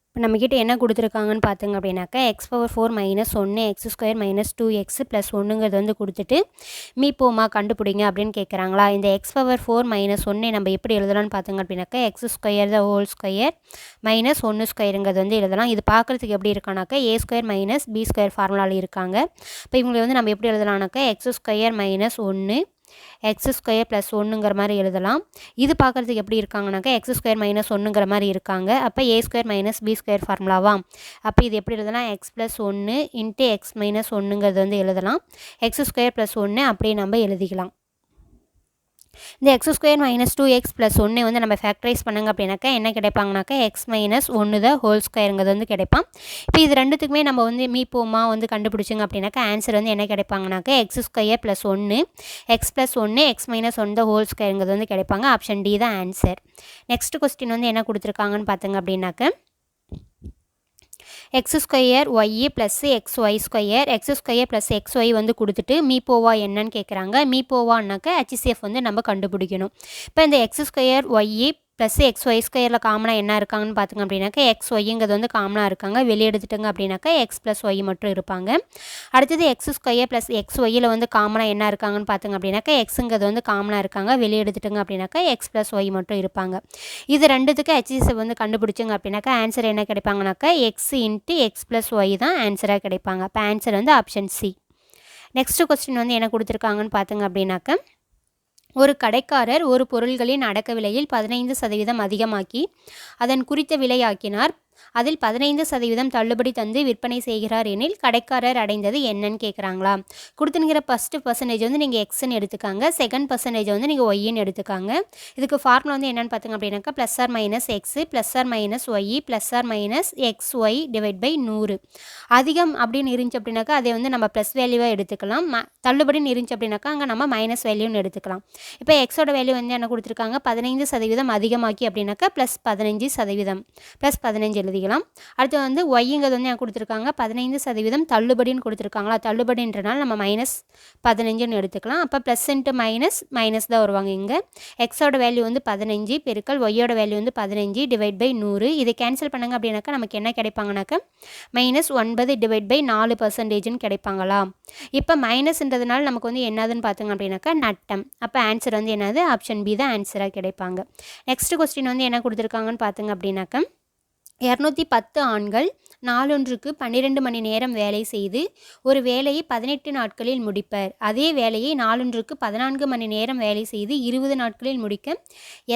இப்போ நம்மக்கிட்ட என்ன கொடுத்துருக்காங்கன்னு பார்த்திங்க அப்படின்னாக்கா x power 4 minus 1 x square minus 2x plus 1ங்கிறது வந்து கொடுத்துட்டு மீப்போமா கண்டுபிடிங்க அப்படின்னு கேட்குறாங்களா. இந்த எக்ஸ் பவர் 4 மைனஸ் 1 நம்ம எப்படி எழுதலாம்னு பார்த்திங்க அப்படின்னாக்கா x square the whole square minus 1 ஸ்கொயருங்கிறது வந்து எழுதலாம். இது பார்க்குறதுக்கு எப்படி இருக்கானாக்கா a square minus b square ஃபார்முலாவில் இருக்காங்க. இப்போ இவங்களை வந்து நம்ம எப்படி எழுதலாம்னாக்கா x square minus 1 x square plus 1ங்கிற மாதிரி எழுதலாம். இது பார்க்குறதுக்கு எப்படி இருக்காங்கனாக்கா எக்ஸ் ஸ்கொயர் மைனஸ் 1ங்கிற மாதிரி இருக்காங்க. அப்போ a square minus b square ஃபார்முலாவா. அப்போ இது எப்படி எழுதலாம் x plus 1 into x minus 1ங்கிறது வந்து எழுதலாம். எக்ஸ் ஸ்கொயர் ப்ளஸ் 1 அப்படியே நம்ம எழுதிக்கலாம். இந்த x square minus 2x plus 1 வந்து நம்ம ஃபேக்டரைஸ் பண்ணுங்க அப்படின்னாக்கா என்ன கிடைப்பாங்கனாக்கா எக்ஸ் மைனஸ் 1 த ஹோல் ஸ்கொயருங்கிறது வந்து கிடைப்பான். இப்போ இது ரெண்டுத்துக்குமே நம்ம வந்து மீப்போமா வந்து கண்டுபிடிச்சிங்க அப்படின்னாக்கா ஆன்சர் வந்து என்ன கிடைப்பாங்கனாக்கா x square plus 1 x plus 1 x minus 1 the whole ஸ்கொயருங்கிறது வந்து கிடைப்பாங்க. ஆப்ஷன் டி தான் ஆன்சர். நெக்ஸ்ட் கொஸ்டின் வந்து என்ன கொடுத்துருக்காங்கன்னு பார்த்துங்க அப்படின்னாக்க x square y plus x y square x square plus x y வந்து கொடுத்துட்டு மீப்போவா என்னன்னு கேட்குறாங்க. மீப்போவான்னாக்கா HCF வந்து நம்ம கண்டுபிடிக்கணும். இப்போ இந்த x square y plus x y ஸ்கொயரில் காமனாக என்ன இருக்காங்கன்னு பார்த்துங்க அப்படின்னாக்கா எக்ஸ் ஒய்ங்கிறது வந்து காமனாக இருக்காங்க. வெளியே எடுத்துட்டுங்க அப்படின்னாக்கா எக்ஸ் ப்ளஸ் ஒய் மட்டும் இருப்பாங்க. அடுத்தது எக்ஸ் ஸ்கொயர் ப்ளஸ் எக்ஸ் ஒய்யில் வந்து காமனாக என்ன இருக்காங்கன்னு பார்த்துங்க அப்படின்னாக்கா எக்ஸுங்கிறது வந்து காமனாக இருக்காங்க. வெளியே எடுத்துட்டுங்க அப்படின்னாக்கா எக்ஸ் ப்ளஸ் ஒய் மட்டும் இருப்பாங்க. இது ரெண்டுத்துக்கு HCF வந்து கண்டுபிடிச்சிங்க அப்படின்னாக்கா ஆன்சர் என்ன கிடைப்பாங்கனாக்கா x into x plus y தான் ஆன்சராக கிடைப்பாங்க. அப்போ ஆன்சர் வந்து ஆப்ஷன் சி. நெக்ஸ்ட் கொஸ்டின் வந்து என்ன கொடுத்துருக்காங்கன்னு பார்த்துங்க அப்படின்னாக்கா ஒரு கடைக்காரர் ஒரு பொருள்களின் அடக்க விலையில் 15% அதிகமாக்கி அதன் குறித்த விலையாக்கினார். அதில் 15% தள்ளுபடி தந்து விற்பனை செய்கிறார் எனில் கடைக்காரர் அடைந்தது என்னன்னு கேட்குறாங்களா. கொடுத்துங்கிற ஃபஸ்ட்டு பர்சன்டேஜ் வந்து நீங்கள் எக்ஸ்ன்னு எடுத்துக்காங்க. செகண்ட் பர்சன்டேஜ் வந்து நீங்கள் ஒய்ன்னு எடுத்துக்காங்க. இதுக்கு ஃபார்முலா வந்து என்னென்னு பார்த்திங்க அப்படின்னாக்கா plus or minus x plus or minus y plus or minus x y divide by 100. அதிகம் அப்படின்னு இருந்துச்சு அப்படின்னாக்கா அதை வந்து நம்ம ப்ளஸ் வேல்யூவாக எடுத்துக்கலாம். தள்ளுபடின்னு இருந்துச்சு அப்படின்னாக்கா அங்கே நம்ம மைனஸ் வேல்யூன்னு எடுத்துக்கலாம். இப்போ எக்ஸோட வேல்யூ வந்து என்ன கொடுத்துருக்காங்க 15% அதிகமாக்கி அப்படின்னாக்கா ப்ளஸ் 15% ப்ளஸ் 15 எழுதிக்கலாம். அடுத்து வந்து ஒய்ங்கிறது வந்து என்ன கொடுத்துருக்காங்க 15% தள்ளுபடின்னு கொடுத்துருக்காங்களா. தள்ளுபடின்றனால நம்ம மைனஸ் 15ன்னு எடுத்துக்கலாம். அப்போ ப்ளஸ் இன்ட்டு மைனஸ் தான் வருவாங்க. இங்கே எக்ஸோட வேல்யூ வந்து 15 பெருக்கல் ஒய்யோட வேல்யூ வந்து 15 டிவைட் பை 100. இதை கேன்சல் பண்ணுங்க அப்படின்னாக்கா நமக்கு என்ன கிடைப்பாங்கனாக்கா மைனஸ் 9 டிவைட் பை 4%ன்னு கிடைப்பாங்களா. இப்போ மைனஸ்ன்றதுனால நமக்கு வந்து என்னதுன்னு பார்த்துங்க அப்படின்னாக்கா நட்டம். அப்போ ஆன்சர் வந்து என்னது ஆப்ஷன் பி தான் ஆன்சராக கிடைப்பாங்க. நெக்ஸ்ட் கொஸ்டின் வந்து என்ன கொடுத்துருக்காங்கன்னு பார்த்துங்க அப்படின்னாக்கா 210 ஆண்கள் நாளொன்றுக்கு 12 மணி நேரம் வேலை செய்து ஒரு வேலையை 18 நாட்களில் முடிப்பர். அதே வேலையை நாளொன்றுக்கு 14 மணி நேரம் வேலை செய்து 20 நாட்களில் முடிக்க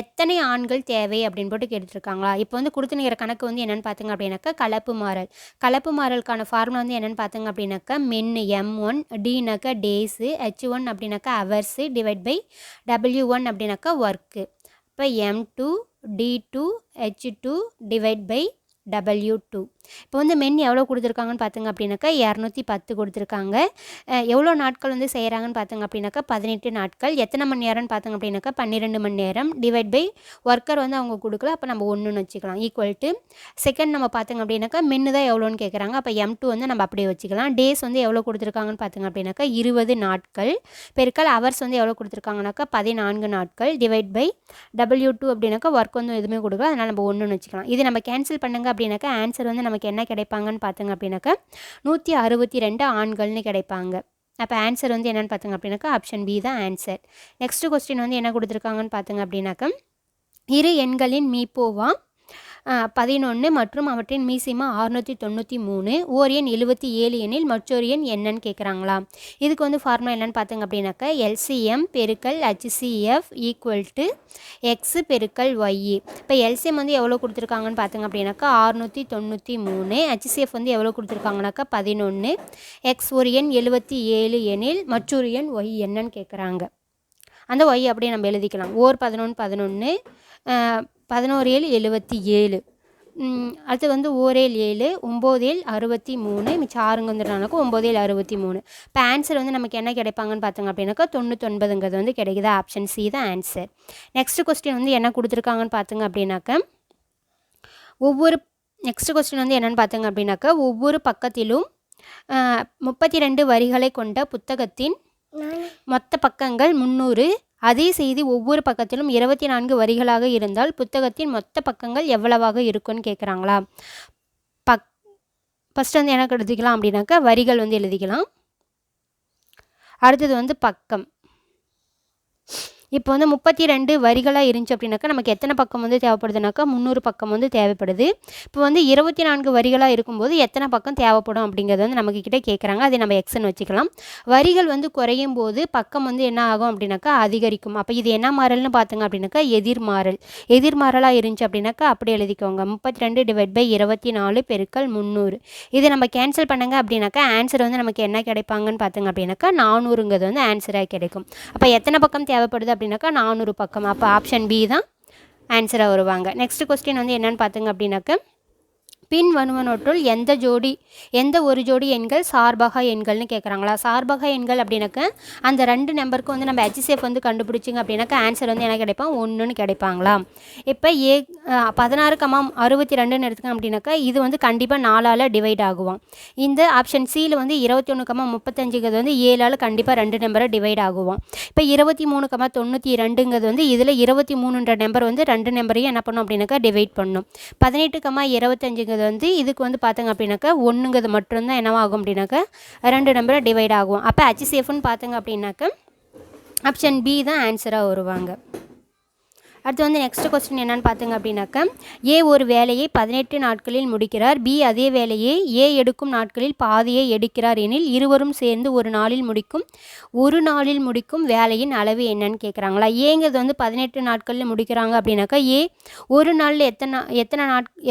எத்தனை ஆண்கள் தேவை அப்படின்னு போட்டு கேட்டுருக்காங்களா. இப்போ வந்து கொடுத்துனுங்கிற கணக்கு வந்து என்னென்னு பார்த்துங்க அப்படின்னாக்கா கலப்பு மாறல். கலப்பு மாறலுக்கான ஃபார்முலா வந்து என்னென்னு பார்த்துங்க அப்படின்னாக்கா மென்னு M1 டினாக்கா டேஸு H1 அப்படின்னாக்கா ஹவர்ஸு டிவைட் பை W1 அப்படின்னாக்கா ஒர்க்கு. இப்போ M2 D2 H2 divide by W2. இப்போ வந்து மென் எவ்வளோ கொடுத்துருக்காங்கன்னு பார்த்துங்க அப்படின்னாக்கா 210 கொடுத்துருக்காங்க. எவ்வளோ நாட்கள் வந்து செய்கிறாங்கன்னு பார்த்துங்க அப்படின்னாக்கா 18 நாட்கள். எத்தனை மணி நேரம்னு பார்த்துங்க அப்படின்னாக்கா 12 மணி நேரம் டிவைட் பை ஒர்க்கர் வந்து அவங்க கொடுக்கல. அப்போ நம்ம 1ன்னு வச்சுக்கலாம். ஈக்குவல் டு செகண்ட் நம்ம பார்த்துங்க அப்படின்னாக்கா மென்னு தான் எவ்வளோன்னு கேட்குறாங்க. அப்போ M2 வந்து நம்ம அப்படியே வச்சுக்கலாம். டேஸ் வந்து எவ்வளோ கொடுத்துருக்காங்கன்னு பார்த்துங்க அப்படின்னாக்கா 20 நாட்கள் பெருக்கல் ஹவர்ஸ் வந்து எவ்வளோ கொடுத்துருக்காங்கனாக்கா 14 நாட்கள் டிவைட் பை W2 அப்படின்னாக்கா ஒர்க் வந்து எதுவுமே கொடுக்கல. அதனால் நம்ம 1ன்னு வச்சுக்கலாம். இது நம்ம கேன்சல் பண்ணுங்க அப்படின்னாக்கா ஆன்சர் வந்து நமக்கு என்ன கிடைப்பாங்கன்னு பார்த்துங்க அப்படின்னாக்கா 162 ஆண்கள்னு கிடைப்பாங்க. அப்போ ஆன்சர் வந்து என்னென்னு பார்த்துங்க அப்படின்னாக்கா ஆப்ஷன் பி தான் ஆன்சர். நெக்ஸ்ட் கொஸ்டின் வந்து என்ன கொடுத்துருக்காங்கன்னு பார்த்துங்க அப்படின்னாக்கா இரு எண்களின் மீப்போவா 11 மற்றும் அவற்றின் மீசிமா 693 ஓர் எண் 77 எனில் மற்றொரு எண் என்னன்னு கேட்குறாங்களா. இதுக்கு வந்து ஃபார்முலா என்னென்னு பார்த்துங்க அப்படின்னாக்கா LCM பெருக்கல் HCF ஈக்குவல் டு எக்ஸ் பெருக்கல் ஒய். இப்போ LCM வந்து எவ்வளோ கொடுத்துருக்காங்கன்னு பார்த்துங்க அப்படின்னாக்கா 693. HCF வந்து எவ்வளோ கொடுத்துருக்காங்கனாக்கா 11. எக்ஸ் ஒரு எண் 77 எனில் மற்றொரு எண் ஒய் என்னன்னு கேட்குறாங்க. அந்த ஒய் அப்படியே நம்ம எழுதிக்கலாம். ஓர் 11 11 11 7 77. அடுத்து வந்து ஓரேல் 7 9 63 மிச்சம் 6 வந்துடுறானாக்கா 9 63. இப்போ ஆன்சர் வந்து நமக்கு என்ன கிடைப்பாங்கன்னு பார்த்துங்க அப்படின்னாக்கா 99ங்கிறது வந்து கிடைக்குது. ஆப்ஷன் சி தான் ஆன்சர். நெக்ஸ்ட் கொஸ்டின் வந்து என்ன கொடுத்துருக்காங்கன்னு பார்த்துங்க அப்படின்னாக்கா நெக்ஸ்ட் கொஸ்டின் வந்து என்னென்னு பார்த்துங்க அப்படின்னாக்கா ஒவ்வொரு பக்கத்திலும் 32 வரிகளை கொண்ட புத்தகத்தின் மொத்த பக்கங்கள் 300. அதே செய்தி ஒவ்வொரு பக்கத்திலும் 24 வரிகளாக இருந்தால் புத்தகத்தின் மொத்த பக்கங்கள் எவ்வளவாக இருக்குன்னு கேட்குறாங்களா. ஃபஸ்ட்டு வந்து எனக்கு எழுதிக்கலாம் அப்படின்னாக்கா வரிகள் வந்து எழுதிக்கலாம். அடுத்தது வந்து பக்கம். இப்போ வந்து 32 வரிகளாக இருந்துச்சு அப்படின்னாக்கா நமக்கு எத்தனை பக்கம் வந்து தேவைப்படுதுனாக்கா 300 பக்கம் வந்து தேவைப்படுது. இப்போ வந்து 24 வரிகளாக இருக்கும்போது எத்தனை பக்கம் தேவைப்படும் அப்படிங்கிறது வந்து நமக்கு கிட்டே கேட்குறாங்க. அதை நம்ம எக்ஸ்ன்னு வச்சுக்கலாம். வரிகள் வந்து குறையும் போது பக்கம் வந்து என்ன ஆகும் அப்படின்னாக்கா அதிகரிக்கும். அப்போ இது என்ன மாறல்னு பார்த்துங்க அப்படின்னாக்கா எதிர்மாறல். எதிர்மாறலாக இருந்துச்சு அப்படின்னாக்கா அப்படி எழுதிக்கோங்க. 32/24 பெருக்கல் 300. இதை நம்ம கேன்சல் பண்ணுங்க அப்படின்னாக்கா ஆன்சர் வந்து நமக்கு என்ன கிடைப்பாங்கன்னு பார்த்துங்க அப்படின்னாக்கா 400ங்கிறது வந்து ஆன்சராக கிடைக்கும். அப்போ எத்தனை பக்கம் தேவைப்படுது அப்படின்னாக்கா 400 பக்கம். அப்போ ஆப்ஷன் பி தான் ஆன்சராக வருவாங்க. நெக்ஸ்ட் கொஸ்டின் வந்து என்னென்னு பார்த்துங்க அப்படின்னாக்கா பின் வருவனவற்றுள் எந்த ஒரு ஜோடி எண்கள் சார்பக எண்கள்னு கேட்குறாங்களா. சார்பக எண்கள் அப்படின்னாக்க அந்த 2 நம்பருக்கு வந்து நம்ம HCF வந்து கண்டுபிடிச்சிங்க அப்படின்னாக்கா ஆன்சர் வந்து என்ன கிடைப்பான் 1ன்னு கிடைப்பாங்களா. இப்போ 16,62ன்னு எடுத்துக்கோங்க அப்படின்னாக்கா இது வந்து கண்டிப்பாக 4ஆல் டிவைட் ஆகுவோம். இந்த ஆப்ஷன் சியில் வந்து 21,35ங்கிறது வந்து 7ஆல் கண்டிப்பாக 2 நம்பரை டிவைட் ஆகுவோம். இப்போ 23,92ங்கிறது வந்து இதில் 23ன்ற நம்பர் வந்து 2 நம்பரையும் என்ன பண்ணும் அப்படின்னாக்கா டிவைட் பண்ணும். 18,25ங்கிறது வந்து இதுக்கு வந்து பார்த்தாங்க அப்படின்னாக்கா 1ங்கிறது மட்டும்தான் என்னவாகும் அப்படின்னாக்கா 2 நம்பரை டிவைட் ஆகும். அப்போ HCFன்னு பார்த்தாங்க அப்படின்னாக்கா ஆப்ஷன் பி தான் ஆன்சராக வருவாங்க. அடுத்து வந்து நெக்ஸ்ட் கொஸ்டின் என்னென்னு பார்த்துங்க அப்படின்னாக்கா ஏ ஒரு வேலையை 18 நாட்களில் முடிக்கிறார். பி அதே வேலையை ஏ எடுக்கும் நாட்களில் பாதியை எடுக்கிறார் எனில் இருவரும் சேர்ந்து ஒரு நாளில் முடிக்கும் வேலையின் அளவு என்னன்னு கேட்குறாங்களா. ஏங்கிறது வந்து 18 நாட்களில் முடிக்கிறாங்க அப்படின்னாக்கா ஏ ஒரு நாளில்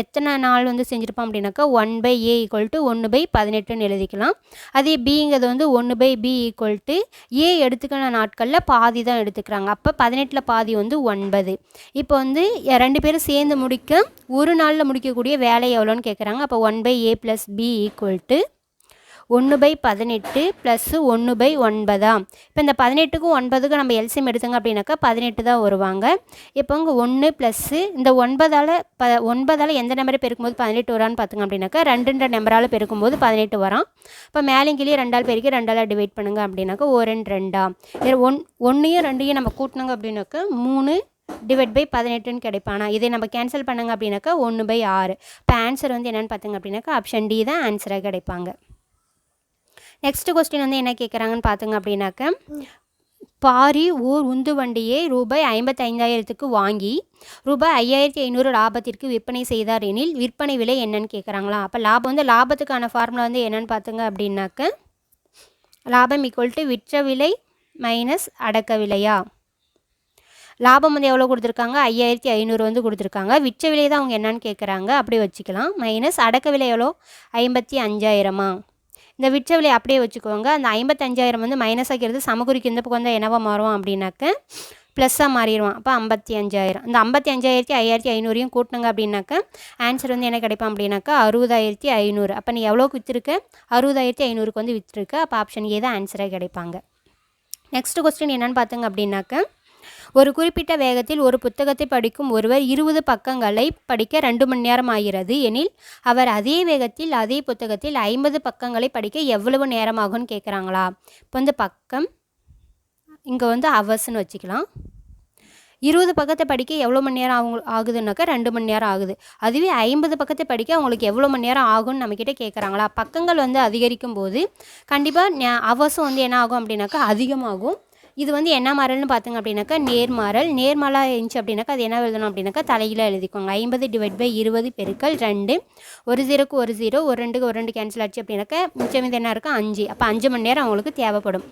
எத்தனை நாள் வந்து செஞ்சுருப்போம் அப்படின்னாக்கா 1/A = 1/18ன்னு எழுதிக்கலாம். அதே பிங்கிறது வந்து 1/B = ஏ எடுத்துக்கிற நாட்களில் பாதி தான் எடுத்துக்கிறாங்க. அப்போ 18ல் பாதி வந்து 9. இப்போ வந்து 2 பேரும் சேர்ந்து முடிக்க ஒரு நாளில் முடிக்கக்கூடிய வேலை எவ்வளோன்னு கேட்குறாங்க. அப்போ 1/A + B = 1/18 + 1/9. இப்போ இந்த 18க்கும் 9க்கும் நம்ம எல்சிஎம் எடுத்துங்க அப்படின்னாக்கா 18 தான் வருவாங்க. இப்போ இங்கே 1 ப்ளஸ் இந்த 9ஆல் எந்த நம்பரை பெருக்கும்போது 18 வரான்னு பார்த்துங்க அப்படின்னாக்கா 2ன்ற நம்பரால் பெருக்கும்போது 18 வரும். இப்போ மேலேயும் கீழே 2ஆல் பெருக்கி 2ஆல் டிவைட் பண்ணுங்க அப்படின்னாக்கா 1 2 2 நம்ம கூட்டினாங்க அப்படின்னாக்கா 3/18ன்னு கிடைப்பானா. இதை நம்ம கேன்சல் பண்ணுங்க அப்படின்னாக்கா 1/6. இப்போ ஆன்சர் வந்து என்னென்னு பார்த்துங்க அப்படின்னாக்கா ஆப்ஷன் டி தான் ஆன்சராக கிடைப்பாங்க. நெக்ஸ்ட் கொஸ்டின் வந்து என்ன கேட்குறாங்கன்னு பார்த்துங்க அப்படின்னாக்கா பாரி ஓர் உந்து வண்டியை ரூபாய் 55,000க்கு வாங்கி ரூபாய் 5,500 லாபத்திற்கு விற்பனை செய்தார் எனில் விற்பனை விலை என்னன்னு கேட்குறாங்களா. அப்போ லாபத்துக்கான ஃபார்முலா வந்து என்னென்னு பார்த்துங்க அப்படின்னாக்கா லாபம் = விற்ற விலை மைனஸ் அடக்க விலையா. லாபம் வந்து எவ்வளோ கொடுத்துருக்காங்க 5,500 வந்து கொடுத்துருக்காங்க. விற்ற விலை தான் அவங்க என்னன்னு கேட்குறாங்க. அப்படி வச்சுக்கலாம். மைனஸ் அடக்க விலை எவ்வளோ 55,000. இந்த விற்ற விலை அப்படியே வச்சுக்கோங்க. அந்த 55,000 வந்து மைனஸ் ஆகிறது சமக்குறிக்கு இந்த பக்கம் வந்து என்னவா மாறுவோம் அப்படின்னாக்க ப்ளஸ்ஸாக மாறிடுவான். அப்போ 55,000. இந்த 55,000 5,500 கூட்டினாங்க அப்படின்னாக்கா ஆன்சர் வந்து என்ன கிடைப்பான் அப்படின்னாக்கா 60,500. அப்போ நீ எவ்வளோக்கு விற்றுருக்க 60,500க்கு வந்து விற்றுருக்க. அப்போ ஆப்ஷன் ஏ தான் ஆன்சராக கிடைப்பாங்க. நெக்ஸ்ட் கொஸ்டின் என்னென்னு பார்த்துங்க அப்படின்னாக்கா ஒரு குறிப்பிட்ட வேகத்தில் ஒரு புத்தகத்தை படிக்கும் ஒருவர் 20 பக்கங்களை படிக்க 2 மணி நேரம் ஆகிறது எனில் அவர் அதே வேகத்தில் அதே புத்தகத்தில் 50 பக்கங்களை படிக்க எவ்வளவு நேரம் ஆகும்னு கேட்குறாங்களா. இப்போ வந்து பக்கம் இங்கே வந்து ஹவர்ஸ்ன்னு வச்சுக்கலாம். 20 பக்கத்தை படிக்க எவ்வளோ மணி நேரம் ஆகுதுன்னாக்கா 2 மணி நேரம் ஆகுது. அதுவே 50 பக்கத்தை படிக்க அவங்களுக்கு எவ்வளோ மணி நேரம் ஆகும்னு நம்மக்கிட்ட கேட்குறாங்களா. பக்கங்கள் வந்து அதிகரிக்கும் போது கண்டிப்பாக ஹவர்ஸும் வந்து என்ன ஆகும் அப்படின்னாக்கா அதிகமாகும். இது வந்து என்ன மாறல்னு பார்த்துங்க அப்படின்னாக்கா நேர்மாறலாக இருந்துச்சு அப்படின்னாக்கா அது என்ன எழுதணும் அப்படின்னாக்கா தலையில் எழுதிக்கோங்க. 50/20 பெருக்கல் 2. 1 0க்கு 1 0, 1 2க்கு 1 2 கேன்சல் ஆச்சு அப்படின்னாக்கா மிச்சம் இது என்ன இருக்கும் 5. அப்போ 5 மணி நேரம் அவங்களுக்கு தேவைப்படும்.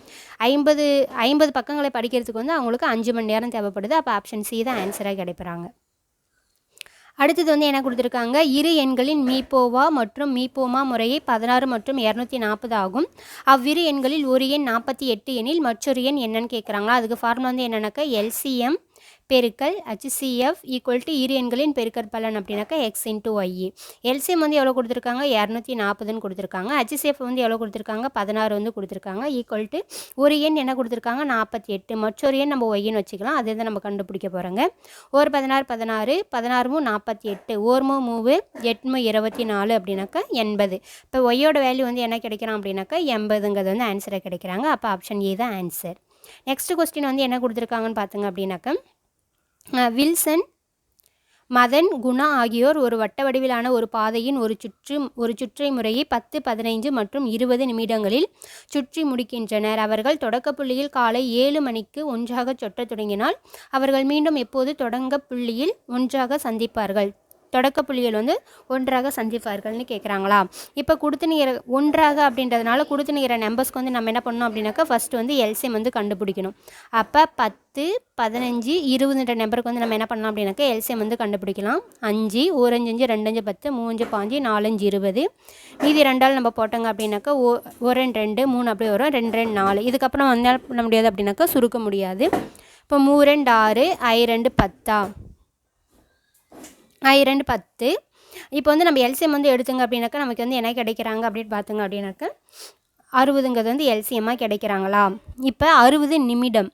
50 பக்கங்களை படிக்கிறதுக்கு வந்து அவங்களுக்கு 5 மணி நேரம் தேவைப்படுது. அப்போ ஆப்ஷன் சி தான் ஆன்சராக கிடைப்பாங்க. அடுத்தது வந்து என்ன கொடுத்துருக்காங்க இரு எண்களின் மீப்போவா மற்றும் மீப்போமா முறையை 16 மற்றும் 240 ஆகும். அவ்விரு எண்களில் ஒரு எண் 48 எனில் மற்றொரு எண் என்னன்னு கேட்குறாங்களா. அதுக்கு ஃபார்முலா வந்து என்னன்னாக்கா எல்சிஎம் பெருக்கல் HCF = இரு எண்களின் பெருக்கற் பலன் அப்படின்னாக்கா x × y. எல்சிஎம் வந்து எவ்வளோ கொடுத்துருக்காங்க 240ன்னு கொடுத்துருக்காங்க. HCF வந்து எவ்வளோ கொடுத்துருக்காங்க 16 வந்து கொடுத்துருக்காங்க. = ஒரு எண் என்ன கொடுத்துருக்காங்க 48, மற்றொரு எண் நம்ம ஒய்ன்னு வச்சுக்கலாம். அதை தான் நம்ம கண்டுபிடிக்க போகிறோங்க. ஒரு 16 16 16 48 ஓர்மோ 3 8 24 அப்படின்னாக்கா 80. இப்போ ஒய்யோட வேல்யூ வந்து என்ன கிடைக்கிறான் அப்படின்னாக்கா 80ங்கிறது வந்து ஆன்சரை கிடைக்கிறாங்க. அப்போ ஆப்ஷன் ஏ தான் ஆன்சர். நெக்ஸ்ட் கொஸ்டின் வந்து என்ன கொடுத்துருக்காங்கன்னு பார்த்துங்க அப்படின்னாக்க வில்சன், மதன், குணா ஆகியோர் ஒரு வட்ட வடிவிலான ஒரு பாதையின் ஒரு சுற்றை முறையை 10, 15 மற்றும் 20 நிமிடங்களில் சுற்றி முடிக்கின்றனர். அவர்கள் தொடக்க புள்ளியில் காலை 7 மணிக்கு ஒன்றாக சொட்டத் தொடங்கினால் அவர்கள் மீண்டும் எப்போது தொடங்க புள்ளியில் ஒன்றாக சந்திப்பார்கள்? தொடக்க புள்ளிகள் வந்து ஒன்றாக சந்திப்பார்கள்னு கேட்குறாங்களா? இப்போ கொடுத்துனுங்கிற ஒன்றாக அப்படின்றதுனால கொடுத்துனுங்கிற நம்பர்ஸ்க்கு வந்து நம்ம என்ன பண்ணணும் அப்படின்னாக்கா ஃபஸ்ட்டு வந்து எல்சிஎம் வந்து கண்டுபிடிக்கணும். அப்போ 10, 15, 20ன்ற நம்பருக்கு வந்து நம்ம என்ன பண்ணலாம் அப்படின்னாக்கா எல்சிஎம் வந்து கண்டுபிடிக்கலாம். 5, 1 5 5, 2 5 10, 3 5 4 5 20. மீதி 2ஆல் நம்ம போட்டோங்க அப்படின்னாக்கா 1 2 3 அப்படியே வரும். 2 2 4. இதுக்கப்புறம் வந்து என்ன பண்ண முடியாது அப்படின்னாக்கா சுருக்க முடியாது. இப்போ 3 2 6, I 2 10. I 2 10. இப்போ வந்து நம்ம எல்சிஎம் வந்து எடுத்துங்க அப்படின்னாக்கா நமக்கு வந்து என்ன கிடைக்கிறாங்க அப்படின்னு பார்த்துங்க அப்படின்னாக்கா 60ங்கிறது வந்து எல்சிஎம்மாக கிடைக்கிறாங்களா? இப்போ 60 நிமிடம்.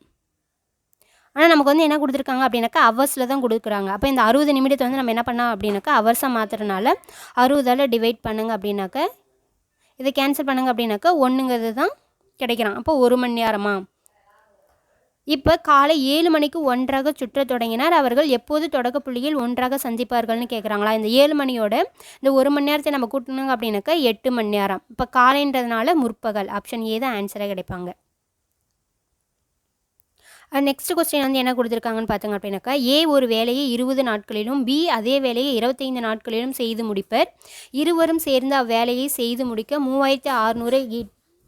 ஆனால் நமக்கு வந்து என்ன கொடுத்துருக்காங்க அப்படின்னாக்கா ஹவர்ஸில் தான் கொடுக்குறாங்க. அப்போ இந்த 60 நிமிடத்தை வந்து நம்ம என்ன பண்ணோம் அப்படின்னாக்கா ஹவர்ஸாக மாற்றுறதுனால 60ஆல் டிவைட் பண்ணுங்க அப்படின்னாக்கா இதை கேன்சல் பண்ணுங்க அப்படின்னாக்கா 1ங்கிறது தான் கிடைக்கிறான். அப்போ 1 மணி நேரமா? இப்போ காலை 7 மணிக்கு ஒன்றாக சுற்ற தொடங்கினார். அவர்கள் எப்போது தொடக்க புள்ளியில் ஒன்றாக சந்திப்பார்கள்னு கேட்குறாங்களா? இந்த 7 மணியோட இந்த 1 மணி நேரத்தை நம்ம கூட்டணுங்க அப்படின்னாக்கா 8 மணி நேரம். இப்போ காலைன்றதுனால முற்பகல். ஆப்ஷன் ஏ தான் ஆன்சராக கிடைப்பாங்க. நெக்ஸ்ட் கொஸ்டின் வந்து என்ன கொடுத்துருக்காங்கன்னு பார்த்துங்க அப்படின்னாக்கா ஏ ஒரு வேலையை 20 நாட்களிலும் பி அதே வேலையை 25 நாட்களிலும் செய்து முடிப்பர். இருவரும் சேர்ந்து அவ்வேலையை செய்து முடிக்க 3600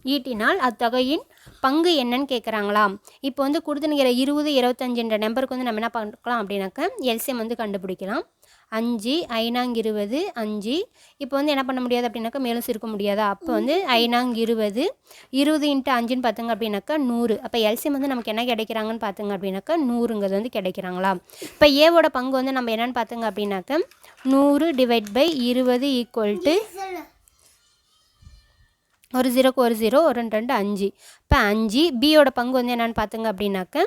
ஈட்டினால் அத்தொகையின் பங்கு என்னன்னு கேட்குறாங்களா? இப்போ வந்து கொடுத்துனுங்கிற 20, 25ன்ற நம்பருக்கு வந்து நம்ம என்ன பார்க்கலாம் அப்படின்னாக்கா எல்சிஎம் வந்து கண்டுபிடிக்கலாம். 5 5 20 5. இப்போ வந்து என்ன பண்ண முடியாது அப்படின்னாக்கா மேலும் சுருக்க முடியாதா? அப்போ வந்து 5 20 20 × 5ன்னு பார்த்துங்க அப்படின்னாக்கா 100. அப்போ எல்சிஎம் வந்து நமக்கு என்ன கிடைக்கிறாங்கன்னு பார்த்துங்க அப்படின்னாக்கா 100ங்கிறது வந்து கிடைக்கிறாங்களா? இப்போ ஏவோட பங்கு வந்து நம்ம என்னென்னு பார்த்துங்க அப்படின்னாக்கா 100 / 20 = ஒரு 0க்கு ஒரு 0, ஒரு 2 5. இப்போ 5. பியோட பங்கு வந்து என்னென்னு பார்த்துங்க அப்படின்னாக்க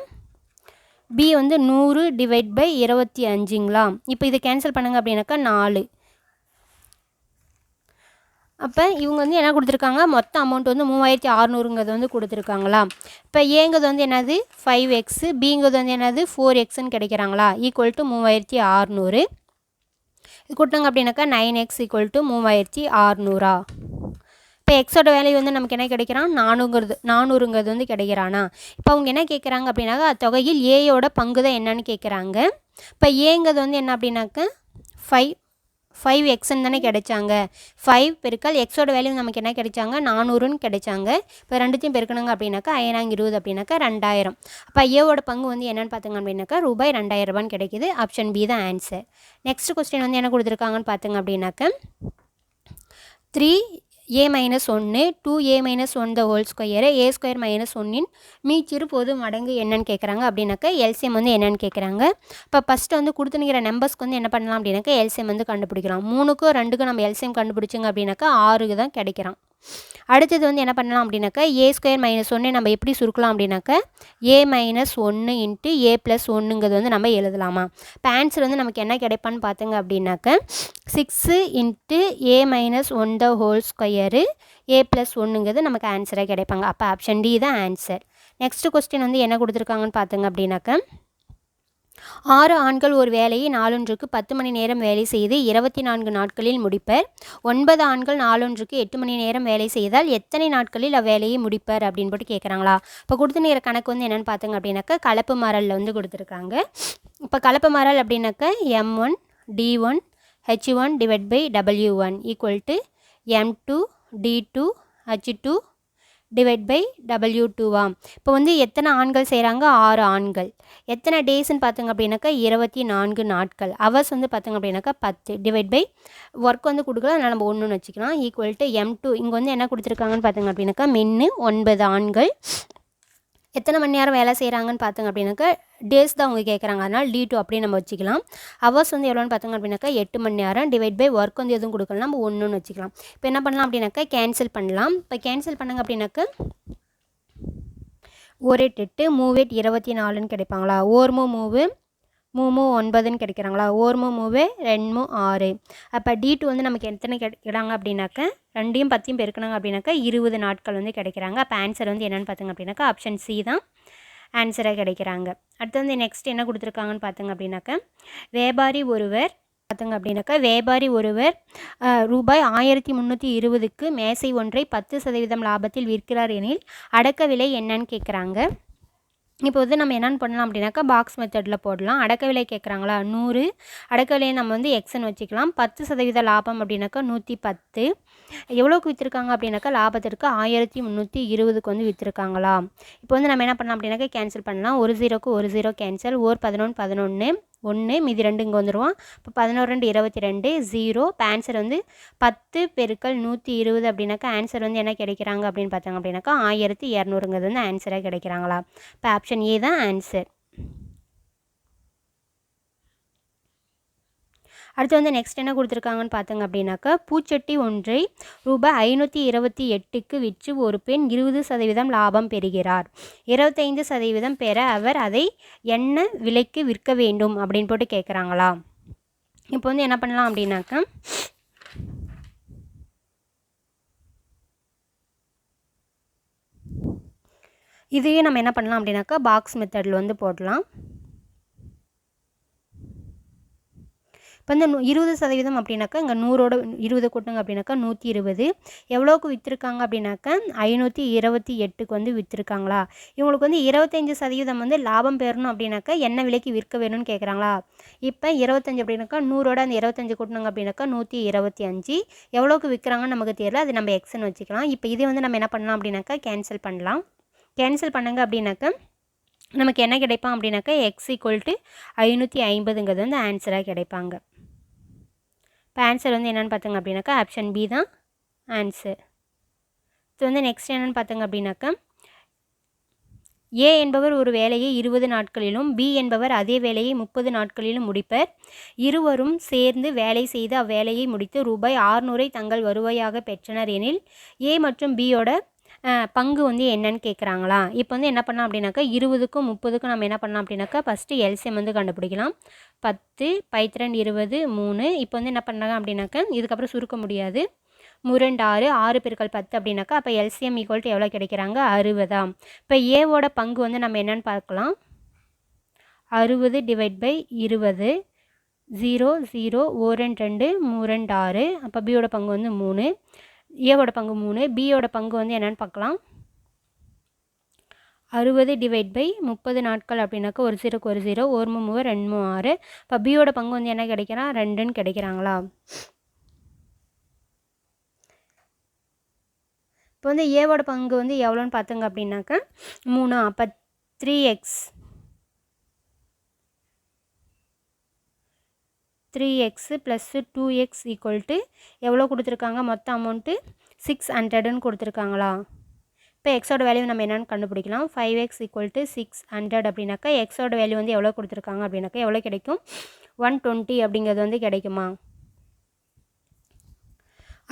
பி வந்து 100 / 25ங்களா? இப்போ இதை கேன்சல் பண்ணுங்க அப்படின்னாக்கா 4. அப்போ இவங்க வந்து என்ன கொடுத்துருக்காங்க? மொத்த அமௌண்ட் வந்து 3600ங்கிறது வந்து கொடுத்துருக்காங்களா? இப்போ ஏங்கிறது வந்து என்னது 5x, பிங்கிறது வந்து என்னது 4xன்னு கிடைக்கிறாங்களா? = 3600. இது கொடுத்தாங்க அப்படின்னாக்கா 9x = 3600. இப்போ எக்ஸோட வேல்யூ வந்து நமக்கு என்ன கிடைக்கிறான்? 400ங்கிறது வந்து கிடைக்கிறானா? இப்போ அவங்க என்ன கேட்குறாங்க அப்படின்னாக்கா தொகையில் ஏயோட பங்கு தான் என்னன்னு கேட்குறாங்க. இப்போ ஏங்கிறது வந்து என்ன அப்படின்னாக்கா 5xன்னு தானே கிடைச்சாங்க. 5 பெருக்கல் எக்ஸோட வேல்யூ நமக்கு என்ன கிடைச்சாங்க? 400ன்னு கிடைச்சாங்க. இப்போ ரெண்டுத்தையும் பெருக்கணுங்க அப்படின்னாக்கா 20 அப்படின்னாக்கா 2000. அப்போ ஏவோட பங்கு வந்து என்னென்னு பார்த்துங்க அப்படின்னாக்கா ரூபாய் 2000 கிடைக்குது. ஆப்ஷன் பி தான் ஆன்சர். நெக்ஸ்ட் கொஸ்டின் வந்து என்ன கொடுத்துருக்காங்கன்னு பார்த்துங்க அப்படின்னாக்கா 3a - 1 2a - 1 the whole square a² - 1 மீச்சிறு பொது மடங்கு என்னன்னு கேட்குறாங்க அப்படின்னாக்கா எல்சிஎம் வந்து என்னன்னு கேட்குறாங்க. இப்போ ஃபஸ்ட்டு வந்து கொடுத்துனுங்கிற நம்பர்ஸ்க்கு வந்து என்ன பண்ணலாம் அப்படின்னாக்கா எல்சிஎம் வந்து கண்டுபிடிக்கலாம். 3க்கும் 2க்கும் நம்ம எல்சிஎம் கண்டுபிடிச்சிங்க அப்படின்னாக்கா 6க்கு தான் கிடைக்கிறான். அடுத்தது வந்து என்ன பண்ணலாம் அப்படின்னாக்கா a² - 1 நம்ம எப்படி சுருக்கலாம் அப்படின்னாக்கா a - 1 × a + 1ங்கிறது வந்து நம்ம எழுதலாமா? இப்போ ஆன்சர் வந்து நமக்கு என்ன கிடைப்பான்னு பார்த்துங்க அப்படின்னாக்கா 6 × a - 1 the whole square a + 1ங்கிறது நமக்கு ஆன்சராக கிடைப்பாங்க. அப்போ ஆப்ஷன் டி தான் ஆன்சர். நெக்ஸ்ட் கொஸ்டின் வந்து என்ன கொடுத்துருக்காங்கன்னு பார்த்துங்க அப்படின்னாக்கா 6 ஆண்கள் ஒரு வேலையை நாளொன்றுக்கு 10 மணி நேரம் வேலை செய்து 24 நாட்களில் முடிப்பர். 9 ஆண்கள் நாளொன்றுக்கு 8 மணி நேரம் வேலை செய்தால் எத்தனை நாட்களில் அவ்வேலையை முடிப்பர் அப்படின்னு போட்டு கேட்குறாங்களா? இப்போ கொடுத்துனுங்கிற கணக்கு வந்து என்னென்னு பார்த்துங்க அப்படின்னாக்கா கலப்பு மாறலில் வந்து கொடுத்துருக்காங்க. இப்போ கலப்பு மாறல் அப்படின்னாக்கா M1 D1 H1 / W1 = M2 D2 H2 / W2 இப்போ வந்து எத்தனை ஆண்கள் செய்கிறாங்க? 6 ஆண்கள். எத்தனை டேஸ்ன்னு பார்த்துங்க அப்படின்னாக்கா 24 நாட்கள். ஹவர்ஸ் வந்து பார்த்துங்க அப்படின்னாக்கா 10 / ஒர்க் வந்து கொடுக்கல, அதனால் நம்ம 1ன்னு வச்சுக்கலாம். = M2 இங்கே வந்து என்ன கொடுத்துருக்காங்கன்னு பார்த்துங்க அப்படின்னாக்கா 9 ஆண்கள் எத்தனை மணி நேரம் வேலை செய்கிறாங்கன்னு பார்த்துங்க அப்படின்னாக்கா டேஸ் தான் அவங்க கேட்குறாங்க, அதனால் D2 அப்படியே நம்ம வச்சுக்கலாம். ஹவர்ஸ் வந்து எவ்வளோன்னு பார்த்துங்க அப்படின்னாக்கா 8 மணி நேரம் / ஒர்க் வந்து எதுவும் கொடுக்கலாம், நம்ம 1ன்னு வச்சுக்கலாம். இப்போ என்ன பண்ணலாம் அப்படின்னாக்கா கேன்சல் பண்ணலாம். இப்போ கேன்சல் பண்ணுங்க அப்படின்னாக்கா 1 8 3 8 24ன்னு கிடைப்பாங்களா? 1 3 3 9ன்னு கிடைக்கிறாங்களா? 1 3 2 6. அப்போ D2 வந்து நமக்கு எத்தனை கிடைக்கிறாங்க அப்படின்னாக்கா 2யும் 10யும் பெருக்கினாங்க அப்படின்னாக்கா 20 நாட்கள் வந்து கிடைக்கிறாங்க. அப்போ ஆன்சர் வந்து என்னென்னு பார்த்துங்க அப்படின்னாக்கா ஆப்ஷன் சி தான் ஆன்சராக கிடைக்கிறாங்க. அடுத்து வந்து நெக்ஸ்ட் என்ன கொடுத்துருக்காங்கன்னு பார்த்தங்க அப்படின்னாக்கா, வியாபாரி ஒருவர் ரூபாய் 1320க்கு மேசை ஒன்றை 10% லாபத்தில் விற்கிறார் எனில் அடக்க விலை என்னன்னு கேட்குறாங்க. இப்போ வந்து நம்ம என்னென்னு பண்ணலாம் அப்படின்னாக்கா, பாக்ஸ் மெத்தடில் போடலாம். அடக்க விலை கேட்குறாங்களா 100, அடக்க விலையை நம்ம வந்து எக்ஸ்ன்னு வச்சுக்கலாம். 10% லாபம் அப்படின்னாக்கா 110. எவ்வளோக்கு விற்றுருக்காங்க அப்படின்னாக்கா, லாபத்திற்கு 1320க்கு வந்து விற்றுருக்காங்களா. இப்போ வந்து நம்ம என்ன பண்ணலாம் அப்படின்னாக்கா, கேன்சல் பண்ணலாம். 1 0க்கு 1 0 கேன்சல். 11 1 மீதி 2 இங்கே வந்துடுவோம். இப்போ 11 2 22 0. இப்போ ஆன்சர் வந்து 10 × 120 அப்படின்னாக்கா ஆன்சர் வந்து என்ன கிடைக்கிறாங்க அப்படின்னு பார்த்தாங்க அப்படின்னாக்கா 1200ங்கிறது வந்து ஆன்சராக கிடைக்கிறாங்களா. இப்போ ஆப்ஷன் ஏ தான் ஆன்சர். அடுத்து வந்து நெக்ஸ்ட் என்ன கொடுத்துருக்காங்கன்னு பார்த்தங்க அப்படின்னாக்கா, பூச்சட்டி ஒன்றை ரூபாய் 528க்கு விற்று ஒரு பெண் 20% லாபம் பெறுகிறார். 25% பெற அவர் அதை என்ன விலைக்கு விற்க வேண்டும் அப்படின்னு போட்டு கேட்குறாங்களா. இப்போ வந்து என்ன பண்ணலாம் அப்படின்னாக்கா, இதையே நம்ம என்ன பண்ணலாம் அப்படின்னாக்கா, பாக்ஸ் மெத்தடில் வந்து போடலாம். இப்போ இந்த 20% அப்படின்னாக்கா, இங்கே 100ஓட 20 கூட்டுங்க அப்படின்னாக்கா 120. எவ்வளோக்கு விற்றுருக்காங்க அப்படின்னாக்கா 528க்கு வந்து விற்றுருக்காங்களா. இவங்களுக்கு வந்து 25% வந்து லாபம் பெறணும் அப்படின்னாக்கா என்ன விலைக்கு விற்க வேணும்னு கேட்குறாங்களா. இப்போ 25 அப்படின்னாக்கா 100ஓட அந்த 25 கூட்டினாங்க அப்படின்னாக்கா 125. எவ்வளோக்கு விற்கிறாங்கன்னு நமக்கு தெரியல, அது நம்ம எக்ஸ்ன்னு வச்சுக்கலாம். இப்போ இதே வந்து நம்ம என்ன பண்ணலாம் அப்படின்னாக்கா கேன்சல் பண்ணலாம். கேன்சல் பண்ணுங்க அப்படின்னாக்கா நமக்கு என்ன கிடைப்பான் அப்படின்னாக்கா எக்ஸ் = 550ங்கிறது வந்து ஆன்சராக கிடைப்பாங்க. இப்போ ஆன்சர் வந்து என்னென்னு பார்த்தங்க அப்படின்னாக்கா ஆப்ஷன் பி தான் ஆன்சர். இது வந்து நெக்ஸ்ட் என்னென்னு பார்த்தங்க அப்படின்னாக்கா, ஏ என்பவர் ஒரு வேலையை 20 நாட்களிலும் பி என்பவர் அதே வேலையை 30 நாட்களிலும் முடிப்பர். இருவரும் சேர்ந்து வேலை செய்து அவ்வேலையை முடித்து ரூபாய் 600 தங்கள் வருவாயாக பெற்றனர் எனில் ஏ மற்றும் பியோட பங்கு வந்து என்னன்னு கேட்குறாங்களா. இப்போ வந்து என்ன பண்ணலாம் அப்படின்னாக்கா 20க்கும் 30க்கும் நம்ம என்ன பண்ணலாம் அப்படின்னாக்கா ஃபஸ்ட்டு எல்சிஎம் வந்து கண்டுபிடிக்கலாம். 10 × 20 3. இப்போ வந்து என்ன பண்ணுறாங்க அப்படின்னாக்கா இதுக்கப்புறம் சுருக்க முடியாது. 3 6 6 × 10 அப்படின்னாக்கா அப்போ எல்சிஎம் = எவ்வளோ கிடைக்கிறாங்க 60. இப்போ ஏவோட பங்கு வந்து நம்ம என்னென்னு பார்க்கலாம். 60 / 20 0 0 1 2 3 6. அப்போ பியோட பங்கு வந்து 3, ஏவோட பங்கு 3, பியோட பங்கு வந்து என்னென்னு பார்க்கலாம். 60 / 30 நாட்கள் அப்படின்னாக்கா 1 0க்கு 1 0 1 3 2 6. இப்போ பியோட பங்கு வந்து என்ன கிடைக்கிறான் 2ன்னு கிடைக்கிறாங்களா. இப்போ வந்து ஏவோட பங்கு வந்து எவ்வளோன்னு பார்த்துங்க அப்படின்னாக்கா 3. அப்போ 3x + 2x = எவ்வளோ கொடுத்துருக்காங்க, மொத்த அமௌண்ட்டு 600ன்னு கொடுத்துருக்காங்களா. இப்போ எக்ஸோட வேல்யூ நம்ம என்னென்னு கண்டுபிடிக்கலாம். 5x = 600 அப்படின்னாக்கா எக்ஸோட வேல்யூ வந்து எவ்வளோ கொடுத்துருக்காங்க அப்படின்னாக்கா எவ்வளோ கிடைக்கும் 120 அப்படிங்கிறது வந்து கிடைக்குமா.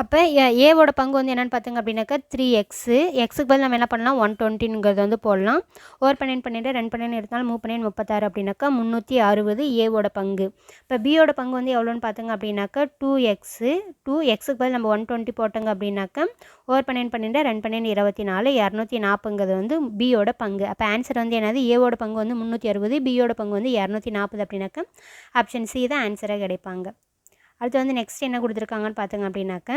அப்போ ஏவோட பங்கு வந்து என்னென்னு பார்த்திங்க அப்படின்னாக்கா 3x. எக்ஸுக்கு பதில் நம்ம என்ன பண்ணலாம் 120ங்கிறது வந்து போடலாம். 1 12 12 2 12 எடுத்தாலும் 3 12 36 அப்படின்னாக்கா 360 ஏவோட பங்கு. இப்போ பியோட பங்கு வந்து எவ்வளோன்னு பார்த்துங்க அப்படின்னாக்கா 2x. 2xக்கு பதில் நம்ம 120 போட்டோங்க அப்படின்னாக்கா 1 12 12 2 12 24 240ங்கிறது வந்து பியோட பங்கு. அப்போ ஆன்சர் வந்து என்னது ஏவோட பங்கு வந்து 360, பியோட பங்கு வந்து 240 அப்படின்னாக்கா ஆப்ஷன் சி தான் ஆன்சராக கிடைப்பாங்க. அடுத்து வந்து நெக்ஸ்ட் என்ன கொடுத்துருக்காங்கன்னு பார்த்துங்க அப்படின்னாக்க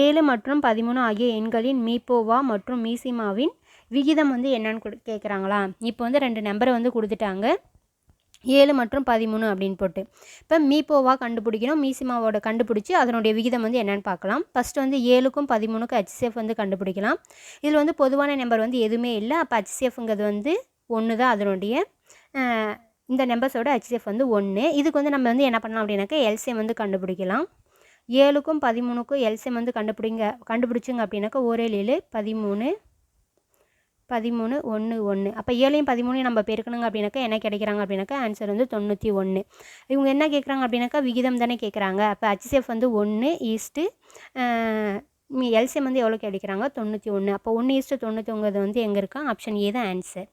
7 மற்றும் 13 ஆகிய எண்களின் மீப்போவா மற்றும் மீசிமாவின் விகிதம் வந்து என்னன்னு கேட்குறாங்களா. இப்போ வந்து 2 நம்பரை வந்து கொடுத்துட்டாங்க 7 மற்றும் 13 அப்படின்னு போட்டு. இப்போ மீப்போவா கண்டுபிடிக்கணும், மீசிமாவோட கண்டுபிடிச்சி அதனுடைய விகிதம் வந்து என்னென்னு பார்க்கலாம். ஃபஸ்ட்டு வந்து 7க்கும் 13க்கும் ஹெச்சிஎஃப் வந்து கண்டுபிடிக்கலாம். இதில் வந்து பொதுவான நம்பர் வந்து எதுவுமே இல்லை. அப்போ ஹெச்சிஎஃப்ங்கிறது வந்து 1 தான். அதனுடைய இந்த நம்பர்ஸோட ஹெச்சிஎஃப் வந்து 1. இதுக்கு வந்து நம்ம வந்து என்ன பண்ணலாம் அப்படின்னாக்கா எல்சிஎம் வந்து கண்டுபிடிக்கலாம். 7க்கும் 13க்கும் எல்சிஎம் வந்து கண்டுபிடிச்சிங்க அப்படின்னாக்கா 1 7 13 13 1 1. அப்போ 7யும் 13 நம்ம பெருக்கணுங்க அப்படின்னாக்கா என்ன கிடைக்கிறாங்க அப்படின்னாக்கா ஆன்சர் வந்து 91. இவங்க என்ன கேட்குறாங்க அப்படின்னாக்கா விகிதம் தானே கேட்குறாங்க. அப்போ ஹெச்சிஎஃப் வந்து 1 ஈஸ்ட்டு எல்சிஎம் வந்து எவ்வளோ கிடைக்கிறாங்க 91. அப்போ 1:91ங்கிறது வந்து எங்கே இருக்கா ஆப்ஷன் ஏ தான் ஆன்சர்.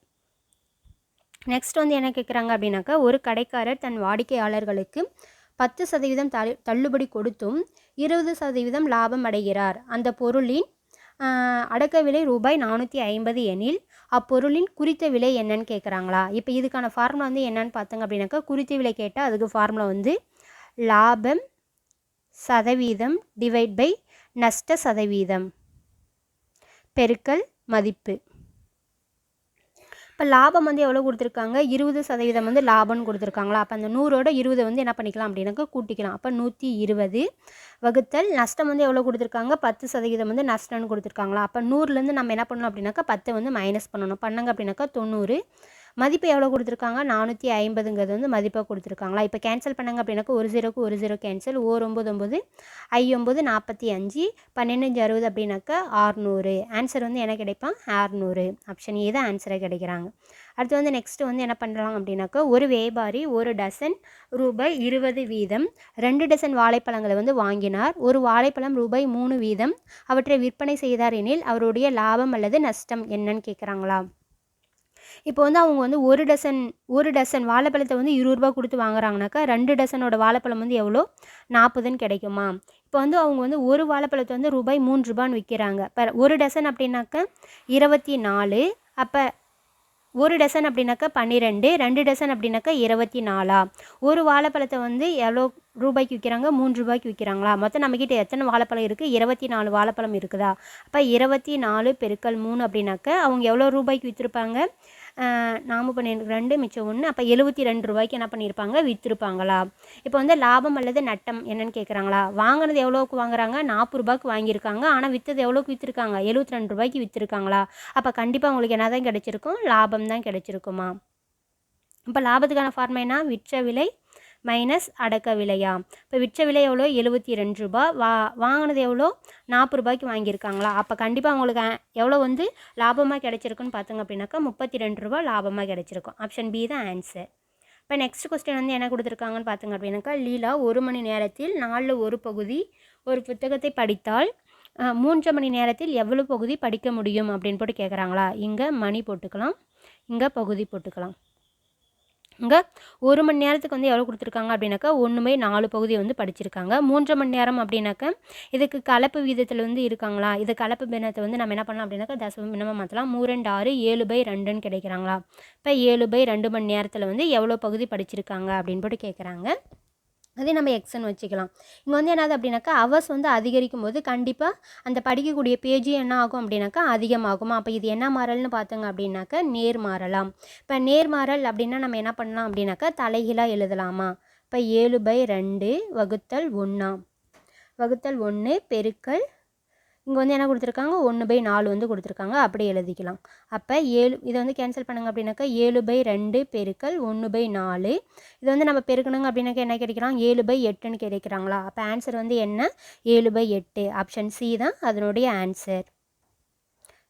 நெக்ஸ்ட் வந்து என்ன கேட்குறாங்க அப்படின்னாக்கா ஒரு கடைக்காரர் தன் வாடிக்கையாளர்களுக்கு 10% தள்ளுபடி கொடுத்தும் 20% லாபம் அடைகிறார். அந்த பொருளின் அடக்க விலை ரூபாய் 450 எனில் அப்பொருளின் குறித்த விலை என்னன்னு கேட்குறாங்களா. இப்போ இதுக்கான ஃபார்முலா வந்து என்னன்னு பார்த்தங்க அப்படின்னாக்கா, குறித்த விலை கேட்டால் அதுக்கு ஃபார்முலா வந்து லாபம் சதவீதம் டிவைட் பை நஷ்ட சதவீதம் பெருக்கல் மதிப்பு. இப்போ லாபம் வந்து எவ்வளோ கொடுத்துருக்காங்க, 20% வந்து லாபம்னு கொடுத்துருக்காங்களா. அப்போ அந்த 100ஓட 20 வந்து என்ன பண்ணிக்கலாம் அப்படின்னாக்கா கூட்டிக்கலாம். அப்போ 120 வகுத்தல் நஷ்டம் வந்து எவ்வளோ கொடுத்துருக்காங்க, 10% வந்து நஷ்டம்னு கொடுத்துருக்காங்களா. அப்போ 100லேருந்து நம்ம என்ன பண்ணணும் அப்படின்னாக்கா 10 வந்து மைனஸ் பண்ணணும். பண்ணாங்க அப்படின்னாக்கா 90. மதிப்பு எவ்வளோ கொடுத்துருக்காங்க, 450ங்கிறது வந்து மதிப்பாக கொடுத்துருக்காங்களா. இப்போ கேன்சல் பண்ணாங்க அப்படின்னாக்கா 1 0க்கு 1 0 கேன்சல், 9 9 9 45 12 60 அப்படின்னாக்கா 600. ஆன்சர் வந்து என்ன கிடைப்பான், 600. ஆப்ஷன் ஏ தான் ஆன்சராக கிடைக்கிறாங்க. அடுத்து வந்து நெக்ஸ்ட் வந்து என்ன பண்ணுறாங்க அப்படின்னாக்கா, ஒரு வியாபாரி ஒரு டசன் ரூபாய் 20 வீதம் 2 டசன் வாழைப்பழங்களை வந்து வாங்கினார். ஒரு வாழைப்பழம் ரூபாய் 3 வீதம் அவற்றை விற்பனை செய்தார் எனில் அவருடைய லாபம் அல்லது நஷ்டம் என்னன்னு கேட்குறாங்களா. இப்போ வந்து அவங்க வந்து ஒரு டசன் வாழைப்பழத்தை வந்து 20 ரூபா கொடுத்து வாங்குறாங்கனாக்கா 2 டசனோட வாழைப்பழம் வந்து எவ்வளோ, 40ன்னு கிடைக்குமா. இப்போ வந்து அவங்க வந்து ஒரு வாழைப்பழத்தை வந்து ரூபாய் 3 ரூபான்னு விற்கிறாங்க. இப்போ ஒரு டசன் அப்படின்னாக்கா 24. அப்போ ஒரு டசன் அப்படின்னாக்கா 12, 2 டசன் அப்படின்னாக்கா 24. ஒரு வாழைப்பழத்தை வந்து எவ்வளோ ரூபாய்க்கு விற்கிறாங்க, 3 ரூபாய்க்கு விற்கிறாங்களா. மொத்தம் நம்மக்கிட்ட எத்தனை வாழைப்பழம் இருக்குது, 24 வாழைப்பழம் இருக்குதா. அப்போ 24 பெருக்கல் 3 அப்படின்னாக்கா அவங்க எவ்வளோ ரூபாய்க்கு விற்றுருப்பாங்க, 4 மிச்சம் 1, அப்போ 72 ரூபாய்க்கு என்ன பண்ணியிருப்பாங்க, விற்றுருப்பாங்களா. இப்போ வந்து லாபம் அல்லது நட்டம் என்னன்னு கேட்குறாங்களா. வாங்கினது எவ்வளோக்கு வாங்குறாங்க, 40 ரூபாய்க்கு வாங்கியிருக்காங்க. ஆனால் விற்றது எவ்வளோக்கு விற்றுருக்காங்க, 72 ரூபாய்க்கு விற்றுருக்காங்களா. அப்போ கண்டிப்பாக உங்களுக்கு என்ன தான் கிடைச்சிருக்கும், லாபம் தான் கிடைச்சிருக்குமா. இப்போ லாபத்துக்கான ஃபார்முலா என்ன, விற்ற விலை மைனஸ் அடக்க விலையா. இப்போ விற்ற விலை எவ்வளோ, 72 ரூபா. வாங்கினது எவ்வளோ, 40 ரூபாய்க்கு வாங்கியிருக்காங்களா. அப்போ கண்டிப்பாக அவங்களுக்கு எவ்வளோ வந்து லாபமாக கிடைச்சிருக்குன்னு பார்த்தோங்க அப்படின்னாக்கா 32 ரூபா லாபமாக கிடைச்சிருக்கும். ஆப்ஷன் பி தான் ஆன்சர். இப்போ நெக்ஸ்ட் கொஸ்டின் வந்து என்ன கொடுத்துருக்காங்கன்னு பார்த்தோங்க அப்படின்னாக்கா, லீலா 1 மணி நேரத்தில் 4 ஒரு பகுதி ஒரு புத்தகத்தை படித்தால் 3 மணி நேரத்தில் எவ்வளோ பகுதி படிக்க முடியும் அப்படின்னு போட்டு கேட்குறாங்களா. இங்கே மணி போட்டுக்கலாம், இங்கே பகுதி போட்டுக்கலாம். இங்கே 1 மணி நேரத்துக்கு வந்து எவ்வளோ கொடுத்துருக்காங்க அப்படின்னாக்கா 1/4 பகுதி வந்து படிச்சிருக்காங்க. 3 மணி நேரம் அப்படின்னாக்கா இதுக்கு கலப்பு வீதத்தில் வந்து இருக்காங்களா. இது கலப்பு பின்னத்தை வந்து நம்ம என்ன பண்ணலாம் அப்படின்னாக்கா தசம பின்னமாக மாற்றலாம். 3 2 6 7/2ன்னு கிடைக்கிறாங்களா. இப்போ 7/2 மணி நேரத்தில் வந்து எவ்வளோ பகுதி படிச்சிருக்காங்க அப்படின்னு போட்டு கேட்குறாங்க. அதே நம்ம எக்ஸ்ன்னு வச்சுக்கலாம். இங்கே வந்து என்னது அப்படின்னாக்கா அவர்ஸ் வந்து அதிகரிக்கும் போது கண்டிப்பாக அந்த படிக்கக்கூடிய பேஜ் என்ன ஆகும் அப்படின்னாக்கா அதிகமாகுமா. அப்போ இது என்ன மாறல்னு பார்த்தோங்க அப்படின்னாக்கா நேர்மாறலாம். இப்போ நேர்மாறல் அப்படின்னா நம்ம என்ன பண்ணலாம் அப்படின்னாக்கா தலைகீழாக எழுதலாமா. இப்போ 7/2 வகுத்தல் 1 பெருக்கல் இங்கே வந்து என்ன கொடுத்துருக்காங்க, 1/4 வந்து கொடுத்துருக்காங்க. அப்படியே எழுதிக்கலாம். அப்போ 7 இதை வந்து கேன்சல் பண்ணுங்க அப்படின்னாக்கா 7/2 பெருக்கல் 1/4. இதை வந்து நம்ம பெருக்கணுங்க அப்படின்னாக்கா என்ன கிடைக்கிறாங்க, 7/8ன்னு கிடைக்கிறாங்களா. அப்போ ஆன்சர் வந்து என்ன, 7/8. ஆப்ஷன் சி தான் அதனுடைய ஆன்சர்.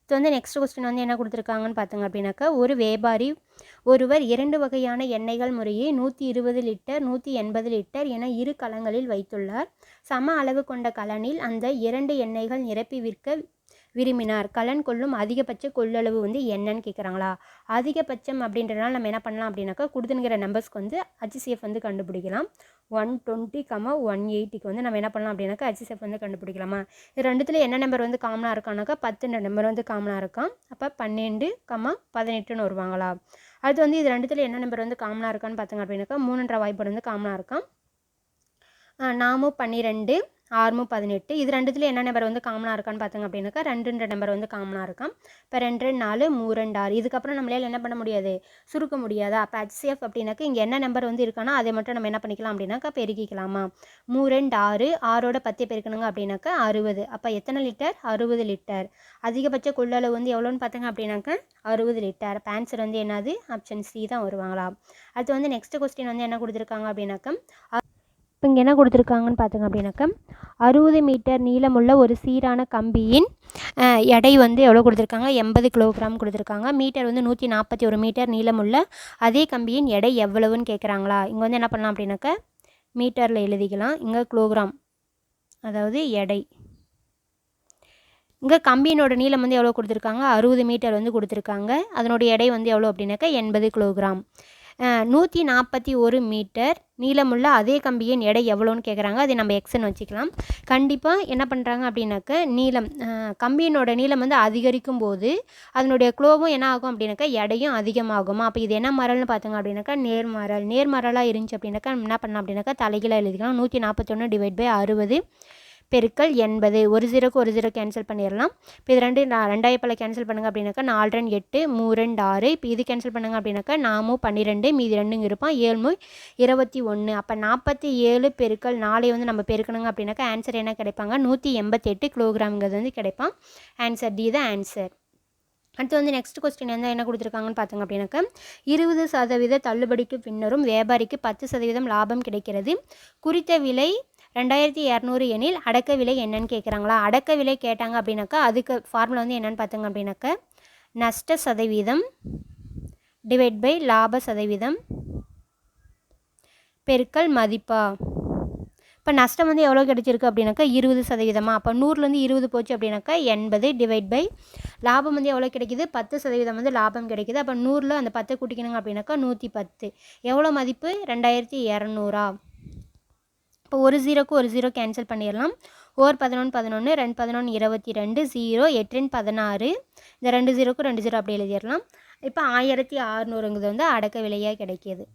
இது வந்து நெக்ஸ்ட் கொஸ்டின் வந்து என்ன கொடுத்துருக்காங்கன்னு பார்த்தோங்க அப்படின்னாக்கா, ஒரு வியாபாரி ஒருவர் 2 வகையான எண்ணெய்கள் முறையே 120 லிட்டர் 180 லிட்டர் என 2 கலங்களில் வைத்துள்ளார். சம அளவு கொண்ட கலனில் அந்த 2 எண்ணெய்கள் நிரப்பி விற்க விரும்பினார். கலன் கொள்ளும் அதிகபட்ச கொள்ளளவு வந்து என்னன்னு கேட்குறாங்களா. அதிகபட்சம் அப்படின்றனால நம்ம என்ன பண்ணலாம் அப்படின்னாக்கா கொடுத்துங்கிற நம்பர்ஸ்க்கு வந்து HCF வந்து கண்டுபிடிக்கலாம். 120, 180க்கு வந்து நம்ம என்ன பண்ணலாம் அப்படின்னாக்கா HCF வந்து கண்டுபிடிக்கலாமா. இது ரெண்டுத்தில் என்ன நம்பர் வந்து காமனாக இருக்கானாக்கா 10 நம்பர் வந்து காமனாக இருக்கான். அப்போ 12, 18ன்னு வருவாங்களா. அடுத்து வந்து இது ரெண்டுத்தில் என்ன நம்பர் வந்து காமனாக இருக்கான்னு பார்த்தோங்க அப்படின்னாக்கா 3ன்ற வாய்ப்பாடு வந்து காமனாக இருக்கான். 4 12 6 18. இது ரெண்டுத்தில் என்ன நம்பர் வந்து காமனாக இருக்கான்னு பார்த்தோங்க அப்படின்னாக்கா 2ன்ற நம்பர் வந்து காமனாக இருக்கான். இப்போ 2 4 3 6. இதுக்கப்புறம் நம்மளால் என்ன பண்ண முடியாது, சுருக்க முடியாதா. அப்போ HCF அப்படின்னாக்கா இங்கே என்ன நம்பர் வந்து இருக்கானா அதை மட்டும் நம்ம என்ன பண்ணிக்கலாம் அப்படின்னாக்கா பெருக்கிக்கலாமா. 3 6 6ஓட 10 பெருக்கணுங்க அப்படின்னாக்கா 60. அப்போ எத்தனை லிட்டர், 60 லிட்டர். அதிகபட்ச கொள்ளளவு வந்து எவ்வளோன்னு பார்த்தோங்க அப்படின்னாக்கா 60 லிட்டர். இப்போ ஆன்சர் வந்து என்னது, ஆப்ஷன் சி தான் வருவாங்களா. அடுத்து வந்து நெக்ஸ்ட் கொஸ்டின் வந்து என்ன கொடுத்துருக்காங்க அப்படின்னாக்கா, இப்போ இங்கே என்ன கொடுத்துருக்காங்கன்னு பார்த்தோங்க அப்படின்னாக்கா 60 மீட்டர் நீளமுள்ள ஒரு சீரான கம்பியின் எடை வந்து எவ்வளோ கொடுத்துருக்காங்க, 80 கிலோகிராம் கொடுத்துருக்காங்க. மீட்டர் வந்து 141 மீட்டர் நீளமுள்ள அதே கம்பியின் எடை எவ்வளவுன்னு கேட்குறாங்களா. இங்கே வந்து என்ன பண்ணலாம் அப்படின்னாக்கா மீட்டரில் எழுதிக்கலாம். இங்கே கிலோகிராம் அதாவது எடை. இங்கே கம்பியினோட நீளம் வந்து எவ்வளோ கொடுத்துருக்காங்க, 60 மீட்டர் வந்து கொடுத்துருக்காங்க. அதனுடைய எடை வந்து எவ்வளோ அப்படின்னாக்கா 80 கிலோகிராம். 141 மீட்டர் நீளமுள்ள அதே கம்பியின் எடை எவ்வளோன்னு கேட்குறாங்க. அதை நம்ம எக்ஸ்ன்னு வச்சுக்கலாம். கண்டிப்பாக என்ன பண்ணுறாங்க அப்படின்னாக்க நீளம் கம்பியினோட நீளம் வந்து அதிகரிக்கும் போது அதனுடைய க்ளோவும் என்ன ஆகும் அப்படின்னாக்கா எடையும் அதிகமாகுமா. அப்போ இது என்ன மரல்னு பார்த்தாங்க அப்படின்னாக்கா நேர்மரலாக இருந்துச்சு அப்படின்னாக்கா என்ன பண்ணலாம் அப்படின்னாக்கா தலைகீழாக எழுதிக்கலாம். 141/60 பெருக்கல் 80. ஒரு ஜீரோக்கு ஒரு ஜீரோ கேன்சல் பண்ணிடலாம். இப்போ இது ரெண்டாயிரம் பல கேன்சல் பண்ணுங்க அப்படின்னாக்கா 4 2 8 3 2 6. இப்போ இது கேன்சல் பண்ணுங்க அப்படின்னாக்கா 4 12 மீதி 2 இருப்பான் 7 21. அப்போ 47 பெருக்கல் 4 வந்து நம்ம பெருக்கணுங்க அப்படின்னாக்கா ஆன்சர் என்ன கிடைப்பாங்க 188 கிலோகிராம்ங்கிறது வந்து கிடைப்பான். ஆன்சர் டி தான் ஆன்சர். அடுத்து வந்து நெக்ஸ்ட் கொஸ்டின் என்ன கொடுத்துருக்காங்கன்னு பார்த்தாங்க அப்படின்னாக்கா 20% தள்ளுபடிக்கு பின்னரும் வியாபாரிக்கு 10% லாபம் கிடைக்கிறது. குறித்த விலை 2200 எனில் அடக்க விலை என்னன்னு கேட்குறாங்களா. அடக்க விலை கேட்டாங்க அப்படின்னாக்கா அதுக்கு ஃபார்முலா வந்து என்னென்னு பார்த்தாங்க அப்படின்னாக்கா நஷ்ட சதவீதம் டிவைட் பை லாப சதவீதம் பெருக்கல் மதிப்பா. இப்போ நஷ்டம் வந்து எவ்வளோ கிடைச்சிருக்கு அப்படின்னாக்கா 20%. அப்போ 100லேருந்து 20 போச்சு அப்படின்னாக்கா 80 டிவைட் பை லாபம் வந்து எவ்வளோ கிடைக்கிது 10% வந்து லாபம் கிடைக்கிது. அப்போ 100ல் அந்த 10 கூட்டிக்கணுங்க அப்படின்னாக்கா 110. எவ்வளோ மதிப்பு 2200. இப்போ ஒரு ஜீரோக்கு ஒரு ஜீரோ கேன்சல் பண்ணிடலாம். 11 11 2 11 22 0 8 16. இந்த 2 ஜீரோக்கு 2 ஜீரோ அப்படி எழுதிடலாம். இப்போ 1600ங்கிறது வந்து அடக்க விலையாக கிடைக்கிது.